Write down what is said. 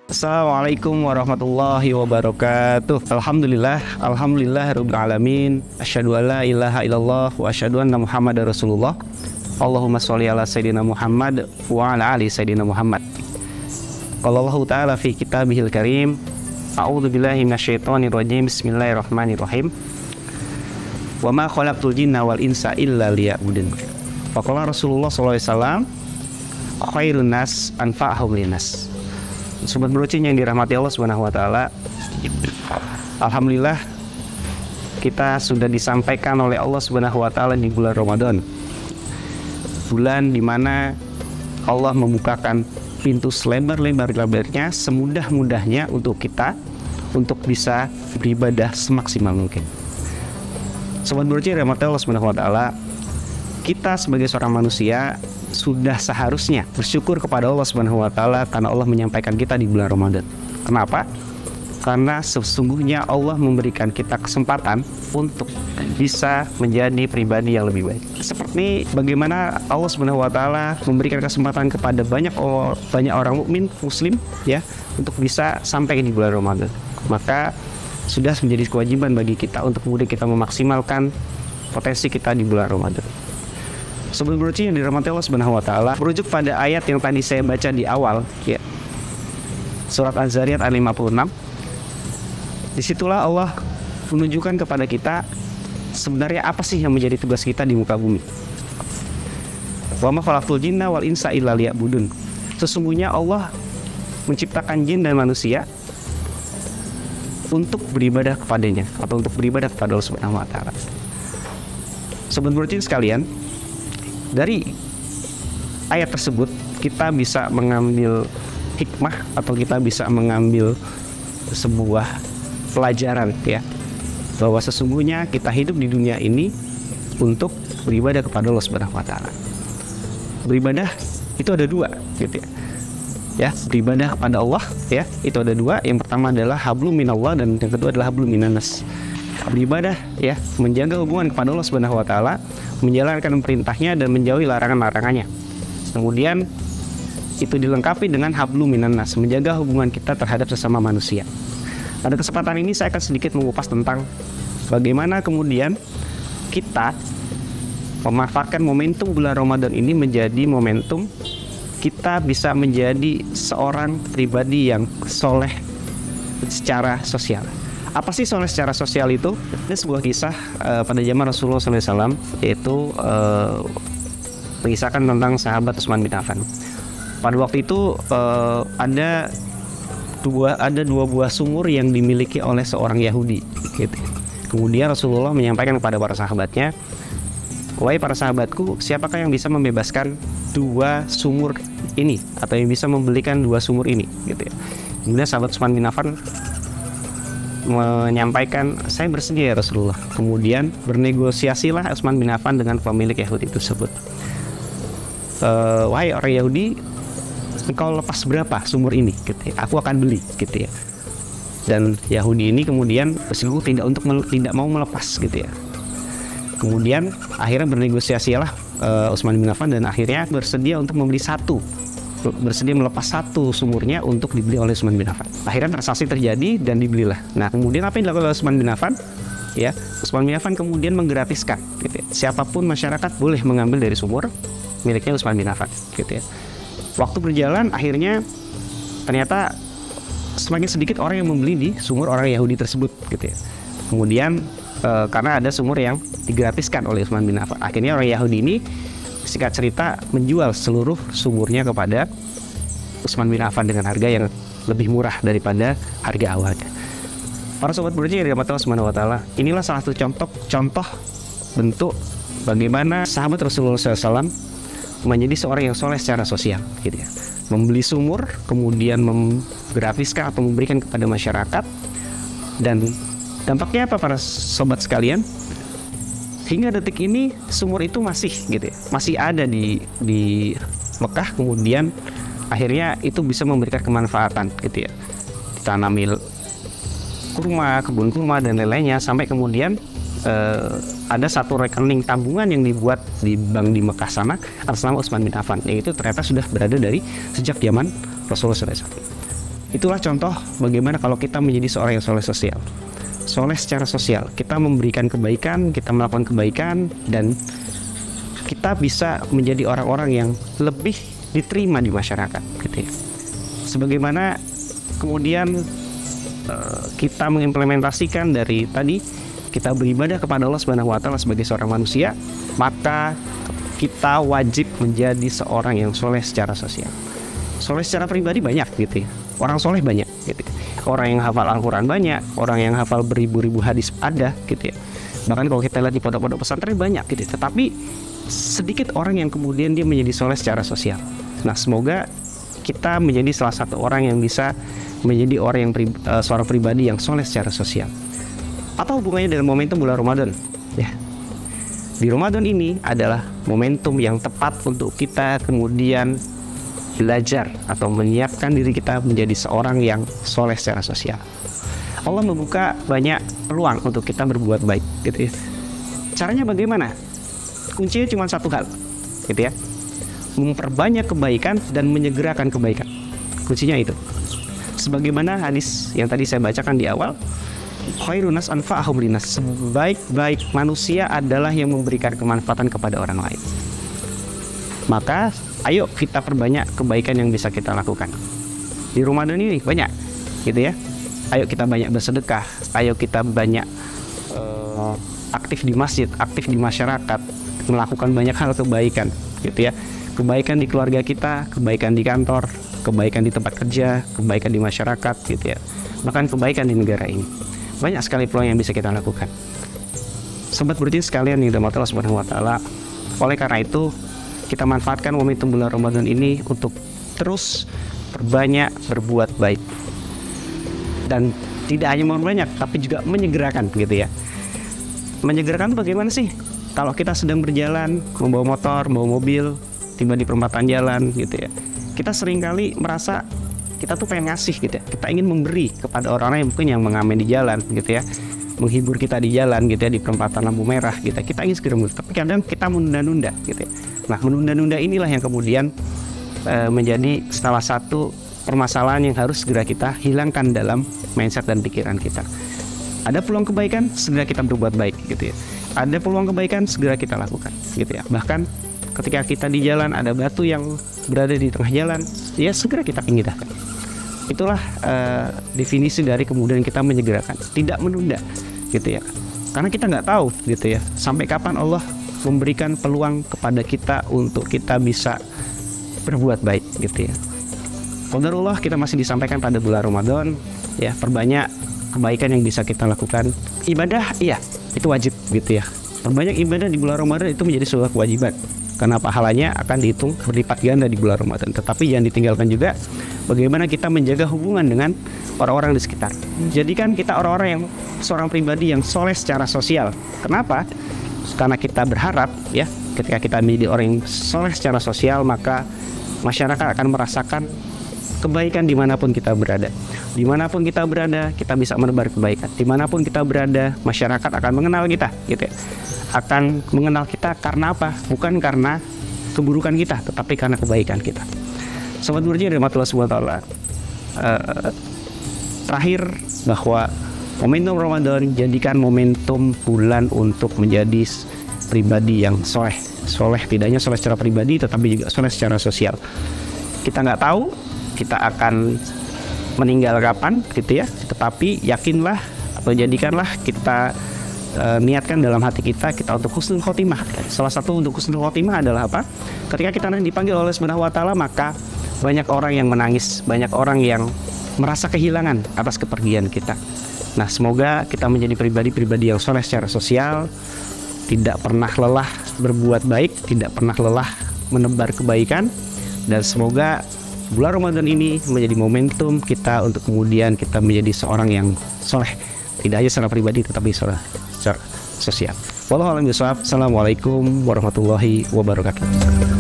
Assalamualaikum warahmatullahi wabarakatuh. Alhamdulillah rabbil alamin. Asyhadu an la ilaha illallah wa asyhadu anna Muhammadar Rasulullah. Allahumma sholli ala sayidina Muhammad wa ala ali sayidina Muhammad. Qala Allah Ta'ala fi kitabihil karim. A'udzu billahi minasyaitonir rajim. Bismillahirrahmanirrahim. Wa ma khalaqtul jinna wal insa illa liya'budun. Faqala Rasulullah sallallahu alaihi wasallam, khairun nas anfa'uhum linnas. Sobat Brocin yang dirahmati Allah Subhanahu wa taala. Alhamdulillah kita sudah disampaikan oleh Allah Subhanahu wa taala di bulan Ramadan. Bulan di mana Allah membukakan pintu selebar-lebarnya, semudah-mudahnya untuk kita untuk bisa beribadah semaksimal mungkin. Sobat Brocin dirahmati Allah Subhanahu wa taala. Kita sebagai seorang manusia sudah seharusnya bersyukur kepada Allah Subhanahu wa taala karena Allah menyampaikan kita di bulan Ramadan. Kenapa? Karena sesungguhnya Allah memberikan kita kesempatan untuk bisa menjadi pribadi yang lebih baik. Seperti bagaimana Allah Subhanahu wa taala memberikan kesempatan kepada banyak orang mukmin muslim ya untuk bisa sampai di bulan Ramadan. Maka sudah menjadi kewajiban bagi kita untuk kemudian kita memaksimalkan potensi kita di bulan Ramadan. Sobat Brocin yang dirahmati Allah Subhanahu wa taala, merujuk pada ayat yang tadi saya baca di awal ya. Surat Az-Zariyat ayat 56. Disitulah Allah menunjukkan kepada kita sebenarnya apa sih yang menjadi tugas kita di muka bumi. Wa ma khalaqtul jinna wal insa illa liya'budun. Sesungguhnya Allah menciptakan jin dan manusia untuk beribadah kepadanya atau untuk beribadah kepada Allah Subhanahu wa taala. Sobat Brocin sekalian, dari ayat tersebut kita bisa mengambil hikmah atau kita bisa mengambil sebuah pelajaran ya, bahwa sesungguhnya kita hidup di dunia ini untuk beribadah kepada Allah Subhanahu wa taala. Beribadah itu ada dua gitu ya. Ya, beribadah kepada Allah ya, itu ada dua. Yang pertama adalah hablum minallah dan yang kedua adalah hablum minannas. Beribadah ya, menjaga hubungan kepada Allah Subhanahu wa taala, menjalankan perintahnya dan menjauhi larangan-larangannya. Kemudian itu dilengkapi dengan hablum minannas, menjaga hubungan kita terhadap sesama manusia. Pada kesempatan ini saya akan sedikit mengupas tentang bagaimana kemudian kita memanfaatkan momentum bulan Ramadan ini menjadi momentum kita bisa menjadi seorang pribadi yang soleh secara sosial. Apa sih soleh secara sosial itu? Ini sebuah kisah pada zaman Rasulullah SAW, yaitu mengisahkan tentang sahabat Utsman bin Affan. Pada waktu itu ada dua buah sumur yang dimiliki oleh seorang Yahudi. Gitu. Kemudian Rasulullah menyampaikan kepada para sahabatnya, wahai para sahabatku, siapakah yang bisa membebaskan dua sumur ini atau yang bisa membelikan dua sumur ini? Gitu ya. Kemudian sahabat Utsman bin Affan menyampaikan, saya bersedia ya Rasulullah. Kemudian bernegosiasilah Utsman bin Affan dengan pemilik Yahudi tersebut. Wahai orang Yahudi, engkau lepas berapa sumur ini? Gitu ya. Aku akan beli, gitu ya. Dan Yahudi ini kemudian bersikukuh tidak mau melepas, gitu ya. Kemudian akhirnya bernegosiasilah Utsman bin Affan dan akhirnya bersedia melepas satu sumurnya untuk dibeli oleh Utsman bin Affan. Akhirnya transaksi terjadi dan dibelilah. Nah, kemudian apa yang dilakukan oleh Utsman bin Affan? Ya, Utsman bin Affan kemudian menggratiskan, gitu ya. Siapapun masyarakat boleh mengambil dari sumur miliknya Utsman bin Affan, gitu ya. Waktu berjalan, akhirnya ternyata semakin sedikit orang yang membeli di sumur orang Yahudi tersebut, gitu ya. Kemudian karena ada sumur yang digratiskan oleh Utsman bin Affan, akhirnya orang Yahudi ini singkat cerita menjual seluruh sumurnya kepada Utsman bin Affan dengan harga yang lebih murah daripada harga awalnya. Para sobat Brocin yang dirahmati Allah Subhanahu wa taala, inilah salah satu contoh bentuk bagaimana sahabat Rasulullah SAW menjadi seorang yang soleh secara sosial, gitu ya. Membeli sumur, kemudian menggratiskan atau memberikan kepada masyarakat, dan dampaknya apa para sobat sekalian? Hingga detik ini sumur itu masih gitu ya, masih ada di Mekah. Kemudian akhirnya itu bisa memberikan kemanfaatan gitu ya, ditanami kurma, kebun kurma dan lain-lainnya, sampai kemudian ada satu rekening tabungan yang dibuat di bank di Mekah sana atas nama Utsman bin Affan, yaitu ternyata sudah berada dari sejak zaman Rasulullah SAW. Itulah contoh bagaimana kalau kita menjadi seorang yang soleh sosial. Soleh secara sosial, kita memberikan kebaikan, kita melakukan kebaikan, dan kita bisa menjadi orang-orang yang lebih diterima di masyarakat, gitu ya. Sebagaimana kemudian kita mengimplementasikan dari tadi, kita beribadah kepada Allah Subhanahu wa Ta'ala sebagai seorang manusia, maka kita wajib menjadi seorang yang soleh secara sosial. Soleh secara pribadi banyak, gitu ya. Orang soleh banyak, gitu. Orang yang hafal Al-Quran banyak, orang yang hafal beribu-ribu hadis ada, gitu ya. Bahkan kalau kita lihat di pondok-pondok pesantren banyak, gitu. Tetapi sedikit orang yang kemudian dia menjadi soleh secara sosial. Nah, semoga kita menjadi salah satu orang yang bisa menjadi orang yang seorang pribadi yang soleh secara sosial. Atau hubungannya dengan momentum bulan Ramadan, ya. Di Ramadan ini adalah momentum yang tepat untuk kita kemudian belajar atau menyiapkan diri kita menjadi seorang yang soleh secara sosial. Allah membuka banyak peluang untuk kita berbuat baik, gitu ya. Caranya bagaimana? Kuncinya cuma satu hal, gitu ya. Memperbanyak kebaikan dan menyegerakan kebaikan. Kuncinya itu. Sebagaimana hadis yang tadi saya bacakan di awal, khairun nas anfa'ahum linnas. Sebaik-baik manusia adalah yang memberikan kemanfaatan kepada orang lain. Maka ayo kita perbanyak kebaikan yang bisa kita lakukan. Di Ramadan ini banyak, gitu ya. Ayo kita banyak bersedekah, ayo kita banyak aktif di masjid, aktif di masyarakat, melakukan banyak hal kebaikan, gitu ya. Kebaikan di keluarga kita, kebaikan di kantor, kebaikan di tempat kerja, kebaikan di masyarakat, gitu ya. Bahkan kebaikan di negara ini. Banyak sekali peluang yang bisa kita lakukan. Sobat Burutin sekalian yang dirahmati Allah Subhanahu wa Ta'ala, oleh karena itu kita manfaatkan momentum bulan Ramadan ini untuk terus perbanyak berbuat baik. Dan tidak hanya memperbanyak, tapi juga menyegerakan, gitu ya. Menyegerakan itu bagaimana sih? Kalau kita sedang berjalan, membawa motor, membawa mobil, tiba di perempatan jalan, gitu ya. Kita seringkali merasa kita tuh pengen ngasih, gitu ya. Kita ingin memberi kepada orang-orang yang mungkin yang mengamen di jalan, gitu ya. Menghibur kita di jalan, gitu ya, di perempatan lampu merah, gitu. Kita ingin segera memberi, tapi kadang kita menunda-nunda, gitu ya. Nah, menunda-nunda inilah yang kemudian menjadi salah satu permasalahan yang harus segera kita hilangkan dalam mindset dan pikiran kita. Ada peluang kebaikan, segera kita berbuat baik, gitu ya. Ada peluang kebaikan, segera kita lakukan, gitu ya. Bahkan ketika kita di jalan ada batu yang berada di tengah jalan, ya segera kita pindahkan. Itulah definisi dari kemudian kita menyegerakan, tidak menunda, gitu ya. Karena kita nggak tahu, gitu ya, sampai kapan Allah memberikan peluang kepada kita untuk kita bisa berbuat baik, gitu ya. Qadarullah kita masih disampaikan pada bulan Ramadan, ya, perbanyak kebaikan yang bisa kita lakukan. Ibadah, iya, itu wajib, gitu ya. Perbanyak ibadah di bulan Ramadan itu menjadi sebuah kewajiban. Karena pahalanya akan dihitung berlipat ganda di bulan Ramadan. Tetapi jangan ditinggalkan juga bagaimana kita menjaga hubungan dengan orang-orang di sekitar. Jadikan kita orang-orang yang seorang pribadi yang soleh secara sosial. Kenapa? Karena kita berharap, ya, ketika kita menjadi orang yang soleh secara sosial, maka masyarakat akan merasakan kebaikan dimanapun kita berada. Dimanapun kita berada, kita bisa menebar kebaikan. Dimanapun kita berada, masyarakat akan mengenal kita, gitu ya. Akan mengenal kita karena apa? Bukan karena keburukan kita, tetapi karena kebaikan kita. Sobat Burutin dari Allah Subhanahu wa Ta'ala, terakhir bahwa momentum Ramadan jadikan momentum bulan untuk menjadi pribadi yang soleh. Soleh tidak hanya soleh secara pribadi, tetapi juga soleh secara sosial. Kita nggak tahu kita akan meninggal kapan, gitu ya. Tetapi yakinlah atau jadikanlah kita niatkan dalam hati kita untuk husnul khotimah. Salah satu untuk husnul khotimah adalah apa? Ketika kita nanti dipanggil oleh Subhanahu wa Ta'ala, maka banyak orang yang menangis, banyak orang yang merasa kehilangan atas kepergian kita. Nah, semoga kita menjadi pribadi-pribadi yang soleh secara sosial, tidak pernah lelah berbuat baik, tidak pernah lelah menebar kebaikan, dan semoga bulan Ramadan ini menjadi momentum kita untuk kemudian kita menjadi seorang yang soleh, tidak hanya secara pribadi tetapi secara sosial. Wallahu a'lam bishawab. Assalamualaikum warahmatullahi wabarakatuh.